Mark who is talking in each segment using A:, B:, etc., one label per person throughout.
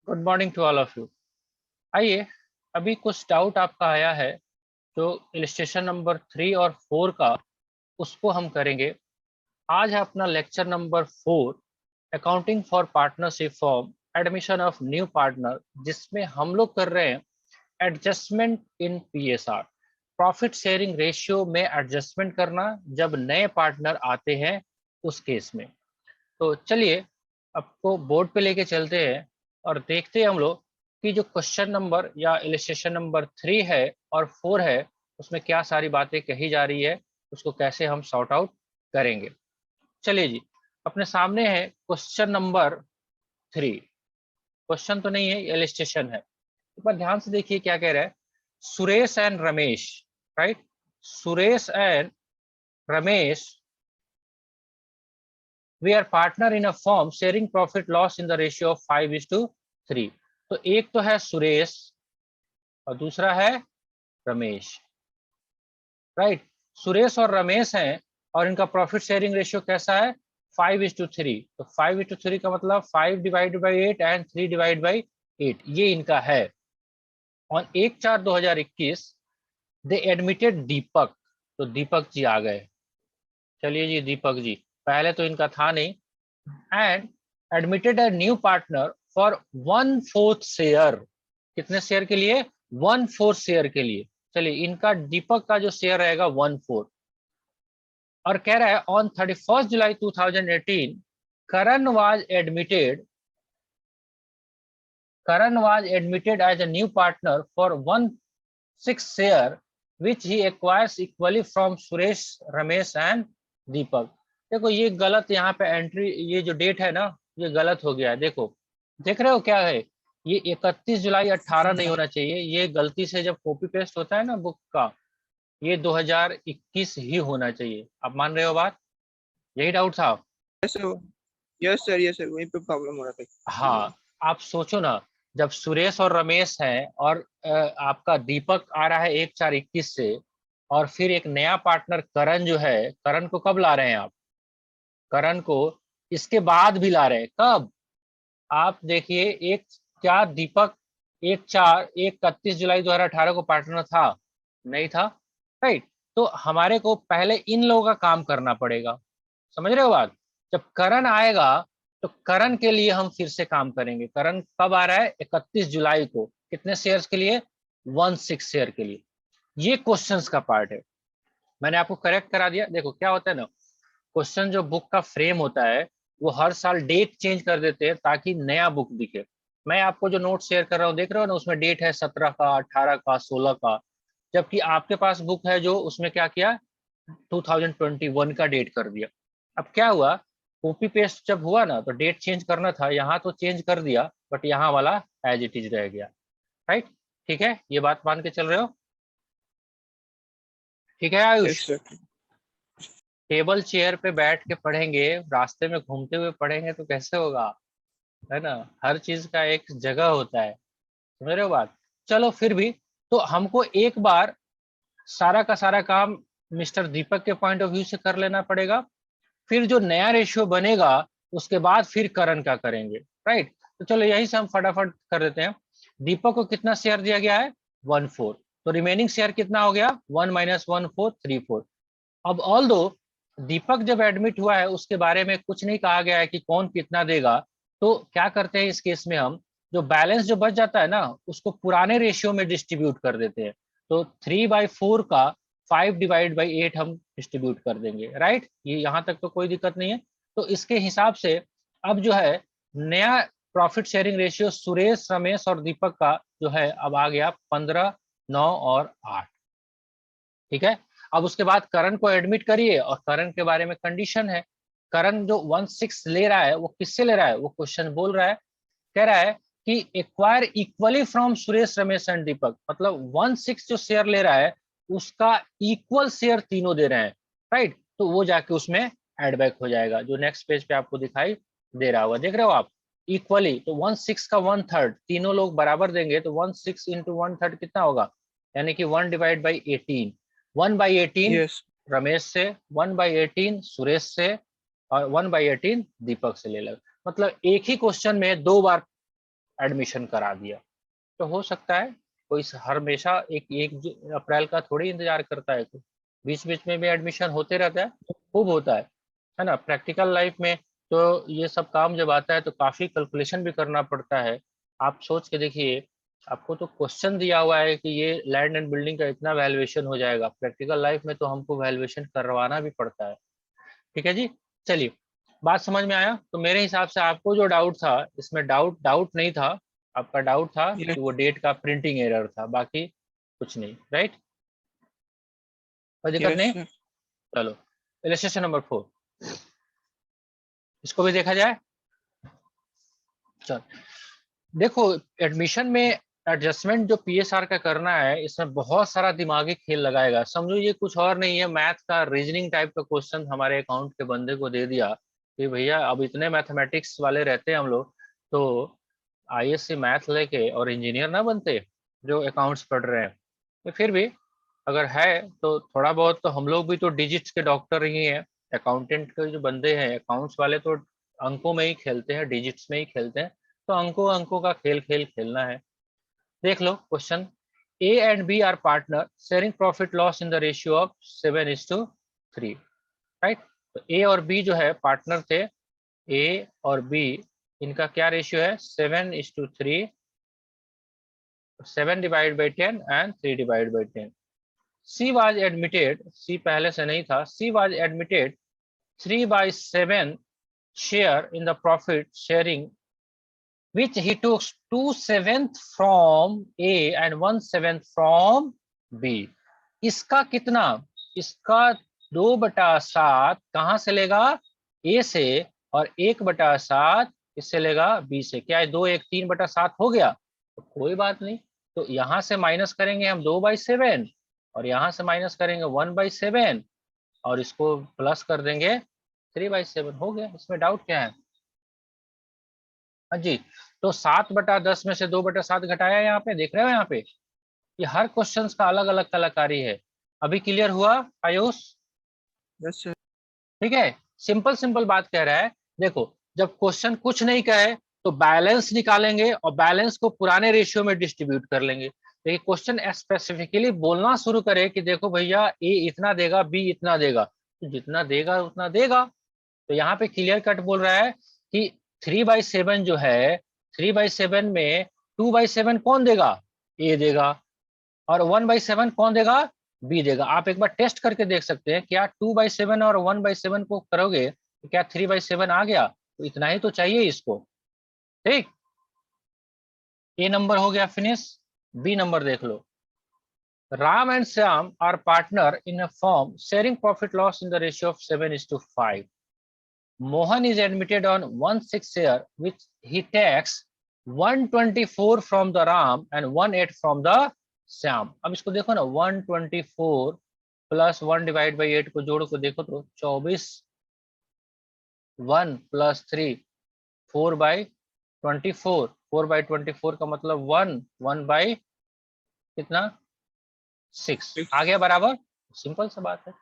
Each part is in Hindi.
A: Good morning to all of you. आइए, अभी कुछ डाउट आपका आया है जो इलस्ट्रेशन नंबर 3 और 4 का, उसको हम करेंगे। आज है अपना lecture number 4, accounting for partnership form, admission of new partner, जिसमें हम लोग कर रहे हैं adjustment in PSR, profit sharing ratio में एडजस्टमेंट करना जब नए पार्टनर आते हैं उस केस में। तो चलिए आपको बोर्ड पे लेके चलते हैं और देखते हैं हम लोग कि जो क्वेश्चन नंबर या इलस्ट्रेशन नंबर 3 है और 4 है उसमें क्या सारी बातें कही जा रही है, उसको कैसे हम सॉर्ट आउट करेंगे। चलिए जी, अपने सामने है क्वेश्चन नंबर 3। क्वेश्चन तो नहीं है, इलस्ट्रेशन है। एक बार ध्यान से देखिए क्या कह रहा है। Suresh and Ramesh, right, Suresh and Ramesh we are partner in a firm sharing profit loss in the ratio of 5:3। तो एक तो है सुरेश और दूसरा है रमेश, राइट। सुरेश और रमेश हैं और इनका प्रॉफिट शेयरिंग रेशियो कैसा है? 5:3। तो 5:3 का मतलब 5/8 एंड 3/8 ये इनका है। और 1/4/2021 दे एडमिटेड दीपक, तो दीपक जी आ गए। चलिए जी, दीपक जी पहले तो इनका था नहीं। And admitted a new partner for 1/4 share. कितने शेयर के लिए? 1/4 शेयर के लिए। चलिए, इनका दीपक का जो शेयर रहेगा 1/4। और कह रहा है on 31 July 2018 Karan was admitted as a new partner for 1/6 share which he acquires equally from Suresh, Ramesh and Deepak. देखो ये गलत यहाँ पे एंट्री, ये जो डेट है ना, ये गलत हो गया है। देखो, देख रहे हो क्या है? ये 31 जुलाई 18 नहीं होना चाहिए, ये गलती से जब कॉपी पेस्ट होता है ना बुक का, ये 2021 ही होना चाहिए। आप मान रहे हो बात? यही डाउट था?
B: यस सर, यस सर, वहीं पे प्रॉब्लम हो रहा था।
A: हाँ, आप सोचो ना, जब सुरेश और रमेश हैं और आपका दीपक आ रहा है 1/4/21 से, और फिर एक नया पार्टनर करण जो है, करण को कब ला रहे हैं आप? करण को इसके बाद भी ला रहे हैं। कब? आप देखिए, एक क्या दीपक 31 जुलाई 2018 को पार्टनर था? नहीं था, राइट। तो हमारे को पहले इन लोगों का काम करना पड़ेगा। समझ रहे हो बात? जब करण आएगा तो करण के लिए हम फिर से काम करेंगे। करण कब आ रहा है? 31 जुलाई को। कितने शेयर्स के लिए? 1/6 शेयर के लिए। ये क्वेश्चंस का पार्ट है, मैंने आपको करेक्ट करा दिया। देखो क्या होता है ना, क्वेश्चन जो बुक का फ्रेम होता है वो हर साल डेट चेंज कर देते हैं ताकि नया बुक दिखे। मैं आपको जो नोट शेयर कर रहा हूँ, देख रहे हो ना, उसमें डेट है 17 का, 18 का, 16 का। जबकि आपके पास बुक है जो उसमें क्या किया, 2021 का डेट कर दिया। अब क्या हुआ, कॉपी पेस्ट जब हुआ ना तो डेट चेंज करना था, यहाँ तो चेंज कर दिया बट यहाँ वाला एज इट इज रह गया, राइट। ठीक है, ये बात मान के चल रहे हो? ठीक है Ayush?
B: Yes sir.
A: Table chair पे बैठ के पढ़ेंगे, रास्ते में घूमते हुए पढ़ेंगे तो कैसे होगा? है ना, हर चीज का एक जगह होता है। समझ रहे हो बात? चलो फिर भी, तो हमको एक बार सारा का सारा काम मिस्टर दीपक के पॉइंट ऑफ व्यू से कर लेना पड़ेगा। फिर जो नया रेशियो बनेगा उसके बाद फिर करण का करेंगे, राइट। तो चलो यही से हम फटाफट कर देते हैं। दीपक को कितना शेयर दिया गया है? 1/4। तो रिमेनिंग शेयर कितना हो गया? 1 - 1/4 3/4। अब ऑल दो दीपक जब एडमिट हुआ है उसके बारे में कुछ नहीं कहा गया है कि कौन कितना देगा, तो क्या करते हैं इस केस में, हम जो बैलेंस जो बच जाता है ना उसको पुराने रेशियो में डिस्ट्रीब्यूट कर देते हैं। तो 3/4 का 5/8 हम डिस्ट्रीब्यूट कर देंगे, राइट। ये यहाँ तक तो कोई दिक्कत नहीं है। तो इसके हिसाब से अब जो है नया profit sharing ratio Suresh, Ramesh और दीपक का जो है अब आ गया 15, 9 और 8। ठीक है। अब उसके बाद करण को एडमिट करिए और करण के बारे में कंडीशन है। करण जो 1/6 ले रहा है वो किससे ले रहा है? वो क्वेश्चन बोल रहा है, कह रहा है कि acquire equally from Suresh, Ramesh and Deepak. मतलब 1/6 जो शेयर ले रहा है उसका इक्वल शेयर तीनों दे रहे हैं, राइट। तो वो जाके उसमें एड बैक हो जाएगा, जो नेक्स्ट पेज पे आपको दिखाई दे रहा होगा। देख रहे हो आप? इक्वली, तो 1/6 का 1/3 तीनों लोग बराबर देंगे तो 1/6 इंटू 1/3 कितना होगा? यानी कि 1/18। 1/18
B: यस
A: रमेश से, 1/18 सुरेश से और 1/18 दीपक से ले लो। मतलब एक ही क्वेश्चन में दो बार एडमिशन करा दिया। तो हो सकता है कोई हमेशा एक अप्रैल का थोड़ी इंतजार करता है, बीच बीच में भी एडमिशन होते रहता है, खूब होता है ना। प्रैक्टिकल लाइफ में तो ये सब काम जब आता है तो काफी कैलकुलेशन भी करना पड़ता है। आप सोच के देखिए, आपको तो क्वेश्चन दिया हुआ है कि ये लैंड एंड बिल्डिंग का इतना वैल्यूएशन हो जाएगा, प्रैक्टिकल लाइफ में तो हमको वैल्यूएशन करवाना भी पड़ता है। ठीक है जी, चलिए, बात समझ में आया। तो मेरे हिसाब से आपको जो डाउट था इसमें, डाउट डाउट नहीं था, आपका डाउट था
B: यस
A: कि वो डेट का प्रिंटिंग एरर था, बाकी कुछ नहीं, राइट? कोई दिक्कत
B: यस
A: नहीं।
B: सर।
A: चलो, इलस्ट्रेशन नंबर 4, इसको भी देखा जाए। चल देखो, एडमिशन में एडजस्टमेंट जो पीएसआर का करना है, इसमें बहुत सारा दिमागी खेल लगाएगा। समझो ये कुछ और नहीं है, मैथ का रीजनिंग टाइप का क्वेश्चन हमारे अकाउंट के बंदे को दे दिया कि भैया अब इतने मैथमेटिक्स वाले रहते हैं हम लोग, तो आईएससी मैथ लेके और इंजीनियर ना बनते जो अकाउंट्स पढ़ रहे हैं। तो फिर भी अगर है तो थोड़ा बहुत तो हम लोग भी तो डिजिट्स के डॉक्टर ही हैं। अकाउंटेंट के जो बंदे हैं, अकाउंट्स वाले, तो अंकों में ही खेलते हैं, डिजिट्स में ही खेलते हैं। तो अंकों अंकों का खेल खेलना है। देख लो question, A and B are partner sharing profit loss in the ratio of 7:3, right? तो ए और बी जो है पार्टनर थे, ए और बी, इनका क्या रेशियो है? 7:3, 7/10 एंड 3/10। सी वाज एडमिटेड, सी पहले से नहीं था, she was admitted 3/7 share in the profit sharing which he took 2/7 from A and 1/7 from B। इसका कितना? इसका 2/7 कहां से लेगा? ए से, और 1/7 इससे लेगा बी से। क्या है, 2 1 3/7 हो गया? तो कोई बात नहीं, तो यहां से माइनस करेंगे हम 2/7, और यहां से माइनस करेंगे 1/7, और इसको प्लस कर देंगे 3/7। हो गया, इसमें डाउट क्या है? हाँ जी। तो 7/10 में से 2/7 घटाया, यहाँ पे देख रहे हो, यहाँ पे ये हर क्वेश्चन का अलग अलग कलाकारी है। अभी क्लियर हुआ आयुष?
B: Yes sir.
A: ठीक है, सिंपल सिंपल बात कह रहा है। देखो, जब क्वेश्चन कुछ नहीं कहे तो बैलेंस निकालेंगे और बैलेंस को पुराने रेशियो में डिस्ट्रीब्यूट कर लेंगे। देखिए, क्वेश्चन स्पेसिफिकली बोलना शुरू करे कि देखो भैया, ए इतना देगा, बी इतना देगा, तो जितना देगा उतना देगा। तो यहाँ पे क्लियर कट बोल रहा है कि 3/7 जो है, 3/7 में 2/7 कौन देगा? ए देगा। और 1/7 कौन देगा? बी देगा। आप एक बार टेस्ट करके देख सकते हैं, क्या 2/7 और 1/7 को करोगे तो क्या 3/7 आ गया? तो इतना ही तो चाहिए इसको। ठीक, ए नंबर हो गया फिनिश। बी नंबर देख लो, Ram and Shyam are partner in a form sharing profit loss in the ratio of 7:5। Mohan is admitted on 1/6 share, which he takes 124 from the Ram and 1/8 from the Syam। अब इसको देखो ना, 124 प्लस 1/8 को जोड़ को देखो तो 24, 1 + 3, 4/24, 4/24 का मतलब 1, 1 कितना? 6 आ गया बराबर। सिंपल सा बात है।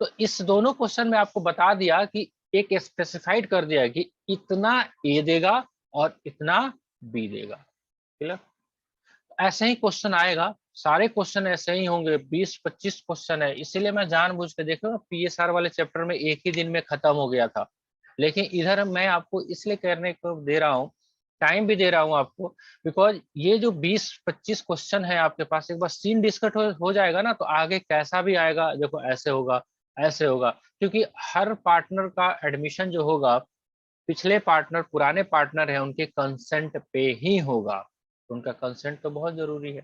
A: तो इस दोनों क्वेश्चन में आपको बता दिया कि एक स्पेसिफाइड कर दिया है कि इतना ए देगा और इतना बी देगा। क्लियर? ऐसे ही क्वेश्चन आएगा, सारे क्वेश्चन ऐसे ही होंगे, 20-25 क्वेश्चन है। इसीलिए मैं जानबूझ के देखो पीएसआर वाले चैप्टर में एक ही दिन में खत्म हो गया था, लेकिन इधर मैं आपको इसलिए करने को दे रहा हूँ, टाइम भी दे रहा हूँ आपको, बिकॉज ये जो 20-25 क्वेश्चन है आपके पास, एक बार सीन डिस्कट हो जाएगा ना, तो आगे कैसा भी आएगा, देखो ऐसे होगा, ऐसे होगा। क्योंकि हर पार्टनर का एडमिशन जो होगा, पिछले पार्टनर, पुराने पार्टनर है, उनके कंसेंट पे ही होगा। उनका कंसेंट तो बहुत जरूरी है।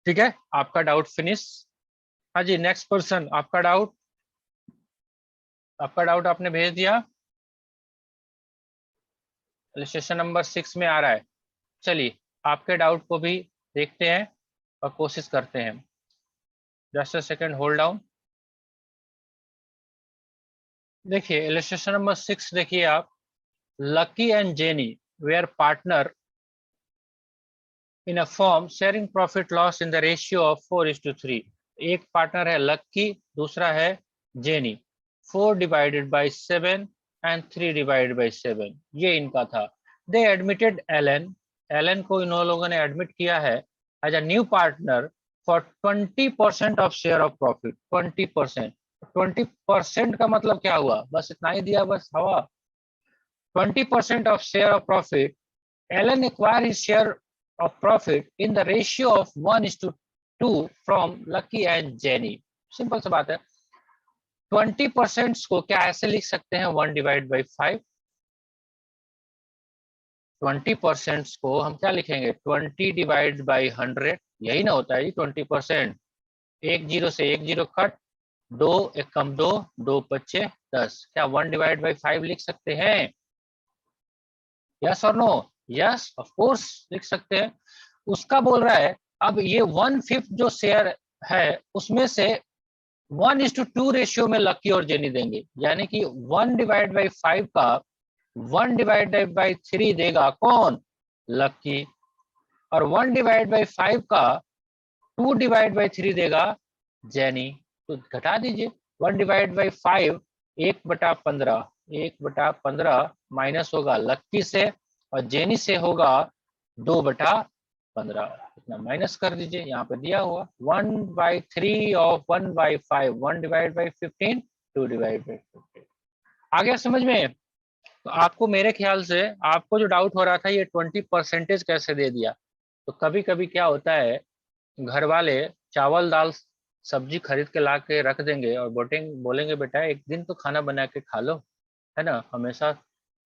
A: ठीक है, आपका डाउट फिनिश। हाँ जी, नेक्स्ट पर्सन, आपका डाउट, आपका डाउट आपने भेज दिया, सेशन नंबर 6 में आ रहा है। चलिए, आपके डाउट को भी देखते हैं और कोशिश करते हैं। Just a second, hold down. देखिए, इलस्ट्रेशन नंबर 6 देखिए आप, Lucky and Jenny were partner in a form sharing profit loss in the ratio of 4:3। एक पार्टनर है लक्की, दूसरा है जेनी। 4/7 एंड 3/7, ये इनका था। दे एडमिटेड एलन, एलन को इन लोगों ने एडमिट किया है as a new partner for 20% of share of profit. 20%, 20% का मतलब क्या हुआ, बस इतना ही दिया, बस हवा। 20% of share of profit, Alan acquired his share of profit in the ratio of 1:2 from Lucky and Jenny। Simple सा बात है। 20% को क्या ऐसे लिख सकते हैं, 1/5। 20% को हम क्या लिखेंगे, 20/100, यही ना होता है जी 20%। एक जीरो से एक जीरो कट, 2 एक कम 2, 2 पच्चे 10, क्या 1/5 लिख सकते हैं? यस और नो? यस ऑफ कोर्स लिख सकते हैं। उसका बोल रहा है अब ये 1/5 जो शेयर है उसमें से 1:2 रेशियो में लकी और जेनी देंगे, यानी कि 1/5 का 1/3 देगा कौन, लकी, और 1/5 का 2/3 देगा जेनी। तो घटा दीजिए 1/5, 1/15, 1/15 माइनस होगा लक्की से और जेनी से होगा 2/15, इतना माइनस कर दीजिए। यहाँ पे दिया हुआ 1/3 ऑफ 1/5, 1/15, 2/15। आ गया समझ में? तो आपको मेरे ख्याल से आपको जो डाउट हो रहा था ये 20% कैसे दे दिया, तो कभी कभी क्या होता है, घर वाले चावल दाल सब्जी खरीद के ला के रख देंगे और बोलेंगे बेटा एक दिन तो खाना बना के खा लो, है ना, हमेशा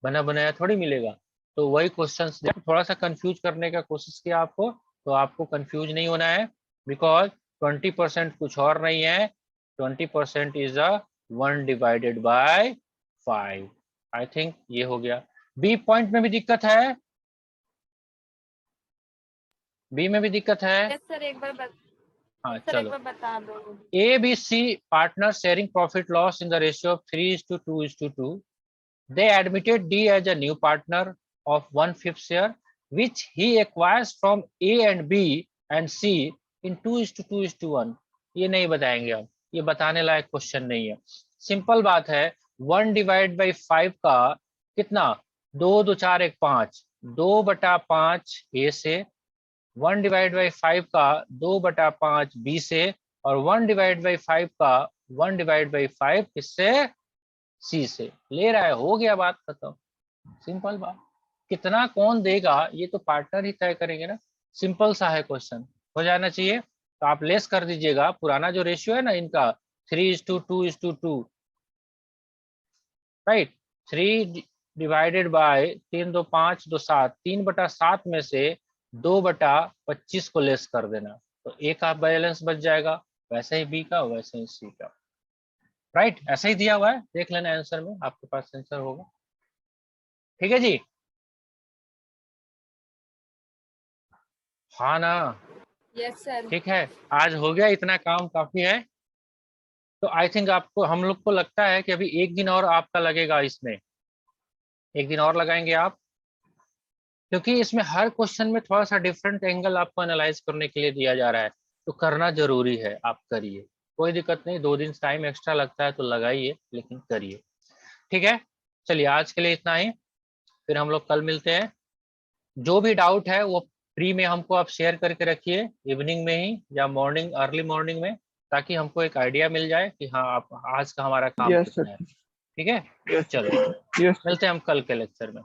A: बना बनाया थोड़ी मिलेगा। तो वही क्वेश्चंस थोड़ा सा कंफ्यूज करने का कोशिश किया आपको, तो आपको कंफ्यूज नहीं होना है, बिकॉज 20% कुछ और नहीं है, 20% इज अ 1/5। आई थिंक ये हो गया। बी पॉइंट में भी दिक्कत है, बी में भी दिक्कत है।
C: यस सर, एक बार
A: हाँ
C: सर एक
A: चलो,
C: बार बता दो।
A: A, B, C partners sharing profit loss in the ratio of 3:2:2. They admitted D as a new partner of 1/5 share, which he acquires from A and B and C in 2:2:1। ये नहीं बताएंगे हम, ये बताने लायक क्वेश्चन नहीं है। सिंपल बात है, 1/5 का कितना, 2 2 4 1 5, 2/5 A से, 1/5 का 2/5 B से, और 1/5 का 1/5 किससे, C से ले रहा है। हो गया, बात खत्म, सिंपल बात। कितना कौन देगा ये तो पार्टनर ही तय करेंगे ना, सिंपल सा है क्वेश्चन, हो जाना चाहिए। तो आप लेस कर दीजिएगा, पुराना जो रेशियो है ना इनका 3:2:2, राइट। 3 डिवाइडेड बाय 3 2 5 2 7, 3/7 में से 2/25 को लेस कर देना, तो ए का बैलेंस बच जाएगा, वैसे ही बी का, वैसे ही सी का, राइट। ऐसा ही दिया हुआ है, देख लेना आंसर में, आपके पास आंसर होगा। ठीक है जी, हाँ ना,
C: यस सर।
A: ठीक है। आज हो गया, इतना काम काफी है। तो आई थिंक आपको, हम लोग को लगता है कि अभी एक दिन और आपका लगेगा इसमें, एक दिन और लगाएंगे आप, क्योंकि इसमें हर क्वेश्चन में थोड़ा सा डिफरेंट एंगल आपको एनालाइज करने के लिए दिया जा रहा है, तो करना जरूरी है, आप करिए, कोई दिक्कत नहीं, 2 दिन टाइम एक्स्ट्रा लगता है तो लगाइए, लेकिन करिए। ठीक है, चलिए आज के लिए इतना ही, फिर हम लोग कल मिलते हैं। जो भी डाउट है वो फ्री में हमको आप शेयर करके रखिए, इवनिंग में ही या मॉर्निंग, अर्ली मॉर्निंग में, ताकि हमको एक आइडिया मिल जाए कि हाँ आप आज का हमारा काम
B: यस
A: कितना है।
B: सर,
A: ठीक है,
B: यस
A: चलो
B: यस।
A: मिलते हैं हम कल के लेक्चर में।